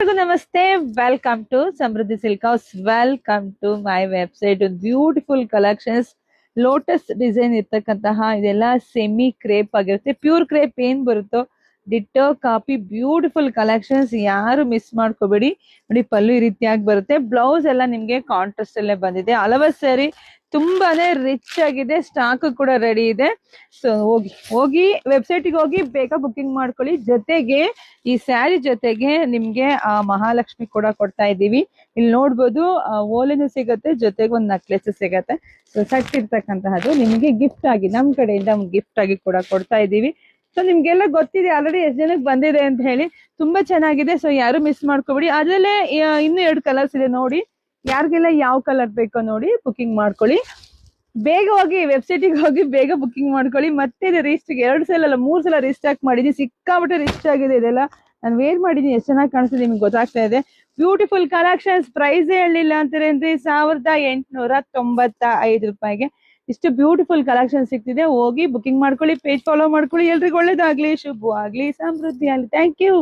ನಮಸ್ತೆ, welcome to Samruddhi silk house. Welcome to my website. Beautiful collections, lotus design ಇರ್ತಕ್ಕಂತಹ ಇದೆಲ್ಲ semi crepe ಆಗಿರುತ್ತೆ. Pure crepe ಏನ್ ಬರುತ್ತೋ ಡಿಟ್ಟೋ ಕಾಪಿ ಬ್ಯೂಟಿಫುಲ್ ಕಲೆಕ್ಷನ್ಸ್, ಯಾರು ಮಿಸ್ ಮಾಡ್ಕೋಬೇಡಿ. ನೋಡಿ, ಪಲ್ಲು ಈ ರೀತಿಯಾಗಿ ಬರುತ್ತೆ. ಬ್ಲೌಸ್ ಎಲ್ಲ ನಿಮ್ಗೆ ಕಾಂಟ್ರಾಸ್ಟ್ ಅಲ್ಲೇ ಬಂದಿದೆ. ಹಲವ ಸ್ಯಾರಿ ತುಂಬಾನೇ ರಿಚ್ ಆಗಿದೆ. ಸ್ಟಾಕ್ ಕೂಡ ರೆಡಿ ಇದೆ. ಸೊ ಹೋಗಿ ವೆಬ್ಸೈಟ್ಗೆ ಹೋಗಿ ಬೇಗ ಬುಕಿಂಗ್ ಮಾಡ್ಕೊಳ್ಳಿ. ಜೊತೆಗೆ ಈ ಸ್ಯಾರಿ ಜೊತೆಗೆ ನಿಮ್ಗೆ ಮಹಾಲಕ್ಷ್ಮಿ ಕೂಡ ಕೊಡ್ತಾ ಇದ್ದೀವಿ. ಇಲ್ಲಿ ನೋಡ್ಬೋದು, ಓಲೆನೂ ಸಿಗತ್ತೆ, ಜೊತೆಗೆ ಒಂದು ನೆಕ್ಲೆಸ್ ಸಿಗತ್ತೆ. ಸೊ ಸೆಟ್ ಇರ್ತಕ್ಕಂತಹದ್ದು ನಿಮ್ಗೆ ಗಿಫ್ಟ್ ಆಗಿ ನಮ್ ಕಡೆಯಿಂದ ಗಿಫ್ಟ್ ಆಗಿ ಕೂಡ ಕೊಡ್ತಾ ಇದ್ದೀವಿ. ಸೊ ನಿಮ್ಗೆಲ್ಲ ಗೊತ್ತಿದೆ ಆಲ್ರೆಡಿ ಎಷ್ಟು ಜನಕ್ಕೆ ಬಂದಿದೆ ಅಂತ ಹೇಳಿ. ತುಂಬಾ ಚೆನ್ನಾಗಿದೆ. ಸೊ ಯಾರು ಮಿಸ್ ಮಾಡ್ಕೋಬೇಡಿ. ಅದ್ರಲ್ಲೇ ಇನ್ನೂ 2 ಕಲರ್ಸ್ ಇದೆ ನೋಡಿ. ಯಾರಿಗೆಲ್ಲ ಯಾವ ಕಲರ್ ಬೇಕೋ ನೋಡಿ ಬುಕಿಂಗ್ ಮಾಡ್ಕೊಳ್ಳಿ. ಬೇಗ ಹೋಗಿ ವೆಬ್ಸೈಟಿಗೆ ಹೋಗಿ ಬೇಗ ಬುಕಿಂಗ್ ಮಾಡ್ಕೊಳ್ಳಿ. ಮತ್ತೆ ಇದು ರೀಸ್ಟಾಕ್ 2 ಸಲ ಅಲ್ಲ 3 ಸಲ ರೀಸ್ಟಾಕ್ ಮಾಡಿದೀನಿ. ಸಿಕ್ಕಾಬಿಟ್ಟೆ ರಿಚ್ ಆಗಿದೆ ಇದೆಲ್ಲ. ನಾನು ವೇರ್ ಮಾಡಿದೀನಿ, ಎಷ್ಟು ಚೆನ್ನಾಗಿ ಕಾಣಿಸ್ತಿದೆ ನಿಮ್ಗೆ ಗೊತ್ತಾಗ್ತಾ ಇದೆ. Beautiful collections. ಪ್ರೈಸ್ ಹೇಳಲಿಲ್ಲ ಅಂತೀರೇನ್ರಿ, 1895 ರೂಪಾಯಿಗೆ ಇಷ್ಟು ಬ್ಯೂಟಿಫುಲ್ ಕಲೆಕ್ಷನ್ ಸಿಗ್ತಿದೆ. ಹೋಗಿ ಬುಕಿಂಗ್ ಮಾಡ್ಕೊಳ್ಳಿ, ಪೇಜ್ ಫಾಲೋ ಮಾಡ್ಕೊಳ್ಳಿ. ಎಲ್ರಿಗೂ ಒಳ್ಳೇದಾಗ್ಲಿ, ಶುಭವಾಗ್ಲಿ, ಸಮೃದ್ಧಿ ಆಗ್ಲಿ. Thank you.